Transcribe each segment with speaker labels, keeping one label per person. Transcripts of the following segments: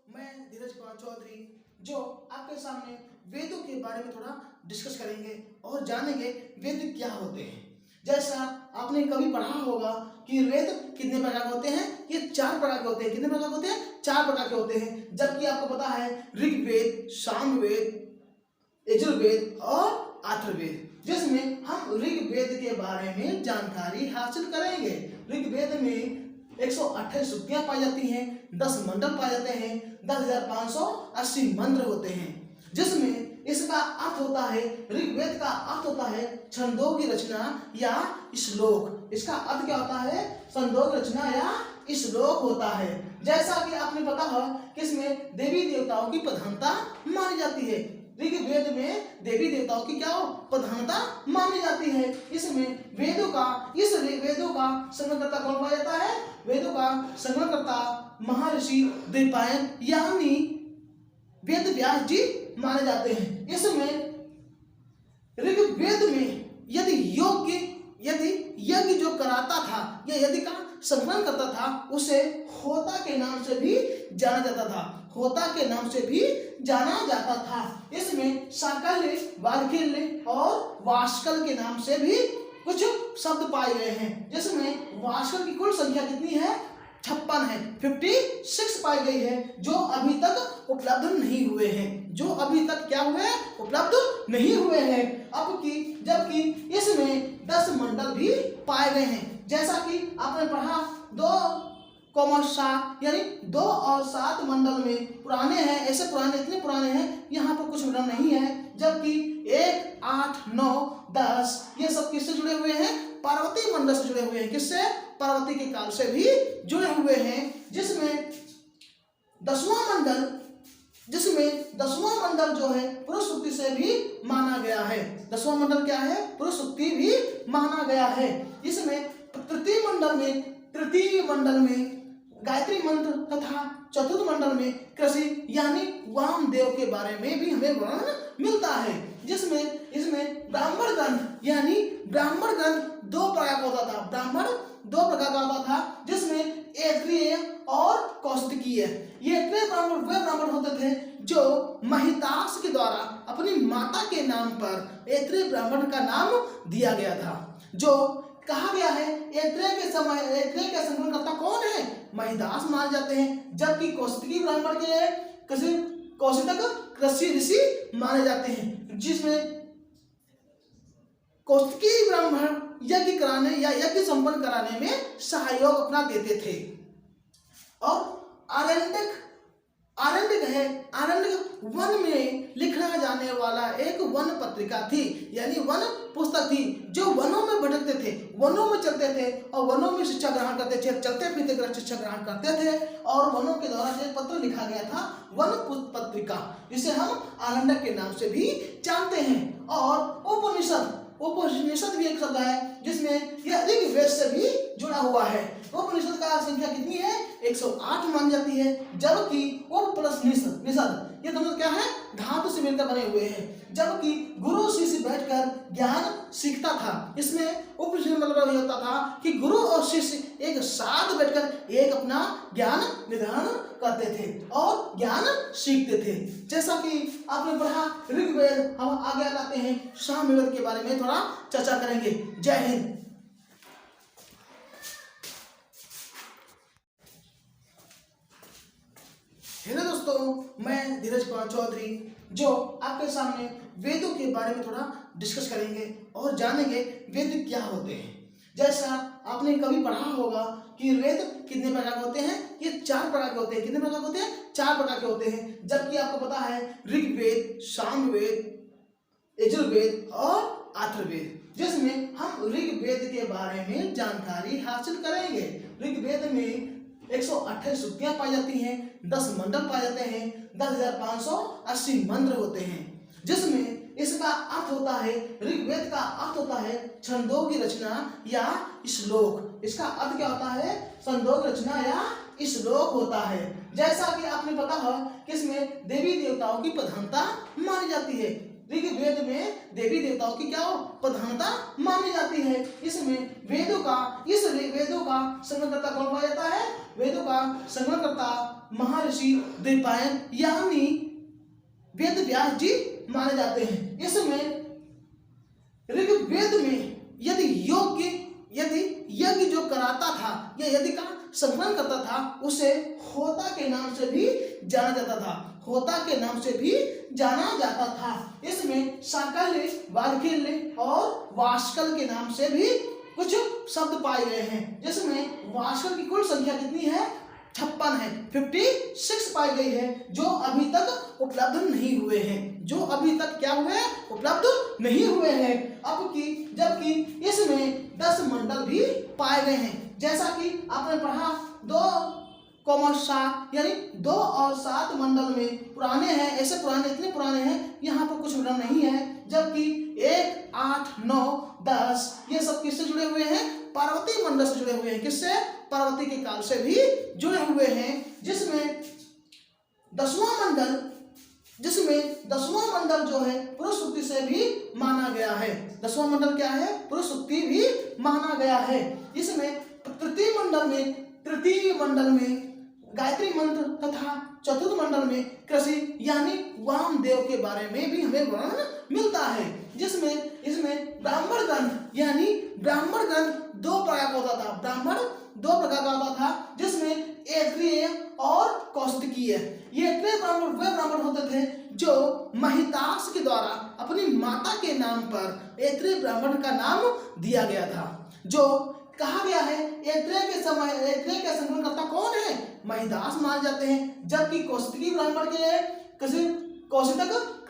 Speaker 1: मैं धीरज कुमार चौधरी जो आपके सामने वेदों के बारे में थोड़ा डिस्कस करेंगे और जानेंगे वेद क्या होते हैं। जैसा आपने कभी पढ़ा होगा कि वेद कितने प्रकार के होते हैं, ये 4 प्रकार के होते हैं। कितने प्रकार के होते हैं? 4 प्रकार के होते हैं। जबकि आपको पता है ऋग्वेद, सामवेद, यजुर्वेद और अथर्ववेद, जिसमें हम ऋग्वेद के बारे में जानकारी हासिल करेंगे। ऋग्वेद में 128 सूक्तियां पाई जाती हैं, 10 मंडल पाए जाते हैं, 10,580 मंत्र होते हैं, जिसमें इसका अर्थ होता है, ऋग्वेद का अर्थ होता है छंदों की रचना या श्लोक। इसका अर्थ क्या होता है? छंदों की रचना या श्लोक होता है। जैसा कि आपने पता है कि इसमें देवी देवताओं की प्रधानता मानी जाती है। ऋग्वेद में देवी देवताओं की क्या प्रधानता मानी जाती है। इसमें वेदों का संग्रहकर्ता कौन पाया जाता है? वेदों का संग्रहकर्ता महर्षि द्वैपायन यानी वेद व्यास जी माने जाते हैं। इसमें ऋग्वेद में यदि यज्ञ जो कराता था या यदि का संग्रहण करता था उसे होता के नाम से भी जाना जाता था। होता के नाम से भी जाना जाता था। इसमें साकल्य, वार्किल्य और वाष्कल के नाम से भी कुछ शब्द पाए गए हैं, जिसमें वाष्कल की कुल संख्या कितनी है? 56 है, 56 पाई गई है, जो अभी तक उपलब्ध नहीं हुए हैं। जो अभी तक क्या हुए? उपलब्ध नहीं हुए हैं। जबकि इसमें 10 मंडल भी पाए गए हैं। जैसा कि आपने पढ़ा 2,7 यानी 2 और 7 मंडल में पुराने हैं। ऐसे पुराने, इतने पुराने हैं, यहाँ पर कुछ विवरण नहीं है। जबकि 1, 8, 9, 10 ये सब किससे जुड़े हुए हैं? पार्वती मंडल से जुड़े हुए हैं। किससे? पार्वती के काल से भी जुड़े हुए हैं। जिसमें 10वां मंडल जो है पुरुष सूक्ति से भी माना गया है। 10वां मंडल क्या है? पुरुष सूक्ति भी माना गया है। इसमें तृतीय मंडल में गायत्री मंत्र तथा चतुर्थ मंडल में कृषि यानी वामदेव के बारे में भी हमें वर्णन मिलता है। इसमें ब्राह्मण ग्रंथ 2 प्रकार का होता था। ब्राह्मण 2 प्रकार का होता था, जिसमें ऐत्रेय और कौशिकीय। ये ऐत्रेय ब्राह्मण वे ब्राह्मण होते थे जो महितास के द्वारा अपनी माता के नाम पर ऐत्रेय ब्राह्मण का नाम दिया गया था। जो कहा गया है ऐत्रेय के संग्रहकर्ता कौन है? महिदास माने जाते हैं। जबकि कौशिकी ब्राह्मण के कौशिक कृषि ऋषि माने जाते हैं, जिसमें कौशिकी ब्राह्मण यज्ञ कराने या यज्ञ संपन्न कराने में सहयोग अपना देते थे। और आरण्यक वन में लिखा जाने वाला एक वन पत्रिका थी, यानी वन पुस्तक थी, जो वनों में भटकते थे, वनों में चलते थे और वनों में शिक्षा ग्रहण करते थे, चलते फिरते शिक्षा ग्रहण करते थे। और वनों के द्वारा जो पत्र लिखा गया था वन पत्रिका, जिसे हम आरण्यक के नाम से भी जानते हैं। और उपनिषद भी एक शब्द है, जिसमें यह ऋग्वेद से भी जुड़ा हुआ है। उपनिषद का संख्या कितनी है? 108 मान जाती है। जबकि उप प्लस निषद ये दोनों क्या है? धातु से मिलकर बने हुए हैं। जबकि गुरु शिष्य बैठकर ज्ञान सीखता था। इसमें उपनिषद मतलब ये होता था कि गुरु और शिष्य एक साथ बैठकर एक अपना ज्ञान निधान करते थे और ज्ञान सीखते थे। जैसा कि आपने पढ़ा ऋग्वेद, हम आगे आते हैं सामवेद के बारे में थोड़ा चर्चा करेंगे। जय हिंद। हेलो दोस्तों, मैं धीरज कुमार चौधरी जो आपके सामने वेदों के बारे में थोड़ा डिस्कस करेंगे और जानेंगे वेद क्या होते हैं। जैसा आपने कभी पढ़ा होगा कि वेद कितने प्रकार के होते हैं? ये 4 प्रकार के होते हैं। कितने प्रकार के होते हैं? 4 प्रकार के होते हैं। जबकि आपको पता है ऋग्वेद, सामवेद, यजुर्वेद और अथर्ववेद, जिसमें हम ऋग्वेद के बारे में जानकारी हासिल करेंगे। ऋग्वेद में 128 सूक्तियां पाई जाती हैं, 10 मंडल पाए जाते हैं, 10,580 मंत्र होते हैं, जिसमें इसका अर्थ होता है, ऋग्वेद का अर्थ होता है छंदों की रचना या श्लोक। इसका अर्थ क्या होता है? छंदों की रचना या श्लोक होता है। जैसा कि आपने पता है कि इसमें देवी देवताओं की प्रधानता मानी जाती है। ऋग्वेद में देवी देवताओं की क्या प्रधानता मानी जाती है। इसमें वेदों का संग्रहकर्ता कौन पाया जाता है? वेदों का संग्रहकर्ता महर्षि द्वैपायन यानी वेद व्यास जी माने जाते हैं। इसमें ऋग्वेद में यदि यज्ञ जो कराता था या यदि का संकलन करता था उसे होता के नाम से भी जाना जाता था, होता के नाम से भी जाना जाता था। इसमें साकल्य, वार्किल्य और वाष्कल के नाम से भी कुछ शब्द पाए गए हैं, जिसमें वाष्कल की कुल संख्या कितनी है? 56 है, 56 पाई गई है, जो अभी तक उपलब्ध नहीं हुए हैं, जो अभी तक क्या हुए? उपलब्ध नहीं हुए हैं। जबकि इसमें 10 मंडल भी पाए गए हैं, जैसा कि आपने पढ़ा 2,7 यानी 2 और 7 मंडल में पुराने हैं, ऐसे पुराने, इतने पुराने हैं, यहाँ पर कुछ विवरण नहीं है। जबकि 1, 8, 9, 10 ये सब किससे जुड़े हुए हैं? पार्वती मंडल से जुड़े हुए हैं। किससे? पार्वती के काल से भी जुड़े हुए हैं, जिसमें 10वां मंडल जो है पुरुष सूक्ति से भी माना गया है। 10वां मंडल क्या है? पुरुष सूक्ति भी माना गया है। इसमें तृतीय मंडल में गायत्री मंत्र तथा चतुर्थ मंडल में कृषि यानी वामदेव के बारे में भी हमें वर्णन मिलता है, इसमें ब्राह्मण ग्रंथ 2 प्रकार का होता था। ब्राह्मण 2 प्रकार का होता था, जिसमें ऐत्रेय और कौशिकीय। ये वे ब्राह्मण होते थे जो महिताक्ष के द्वारा अपनी माता के नाम पर ऐत्रेय ब्राह्मण का नाम दिया गया था। जो कहा गया है ऐत्रेय के संकलनकर्ता कौन है? महिदास माने जाते हैं, जबकि कौशिकी ब्राह्मण के कौशिक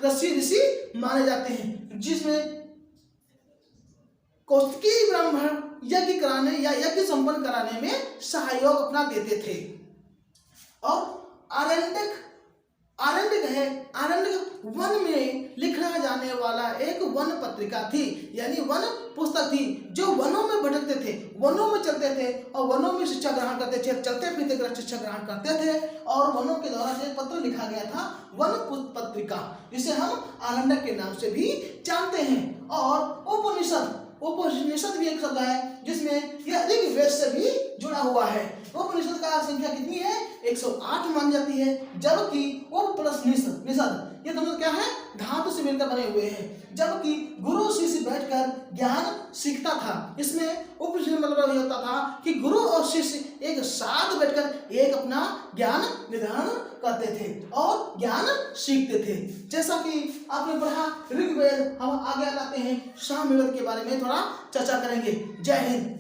Speaker 1: कृषि ऋषि माने जाते हैं, जिसमें कौशिकी ब्राह्मण यज्ञ कराने या यज्ञ संपन्न कराने में सहयोग अपना देते थे। और आरण्यक वन में लिखा जाने वाला एक वन पत्रिका थी, यानी वन पुस्तक थी, जो वनों में भटकते थे, वनों में चलते थे और वनों में शिक्षा ग्रहण करते थे, चलते फिरते शिक्षा ग्रहण करते थे, और वनों के द्वारा जो पत्र लिखा गया था वन पत्रिका, जिसे हम आरण्यक के नाम से भी जानते हैं। और उपनिषद भी एक शब्द है, जिसमें यह ऋग्वेद से भी जुड़ा हुआ है। उपनिषद का संख्या कितनी है? 108 मान जाती है, जबकि उप प्लस निषद ये दोनों क्या है? धातु से मिलकर बने हुए हैं। जबकि गुरु शिष्य बैठकर ज्ञान सीखता था। इसमें उपनिषद मतलब ये होता था कि गुरु और शिष्य एक साथ बैठकर एक अपना ज्ञान निर्धारण करते थे और ज्ञान सीखते थे। जैसा कि आपने पढ़ा ऋग्वेद, हम आगे आते हैं सामवेद के बारे में थोड़ा चर्चा करेंगे। जय हिंद।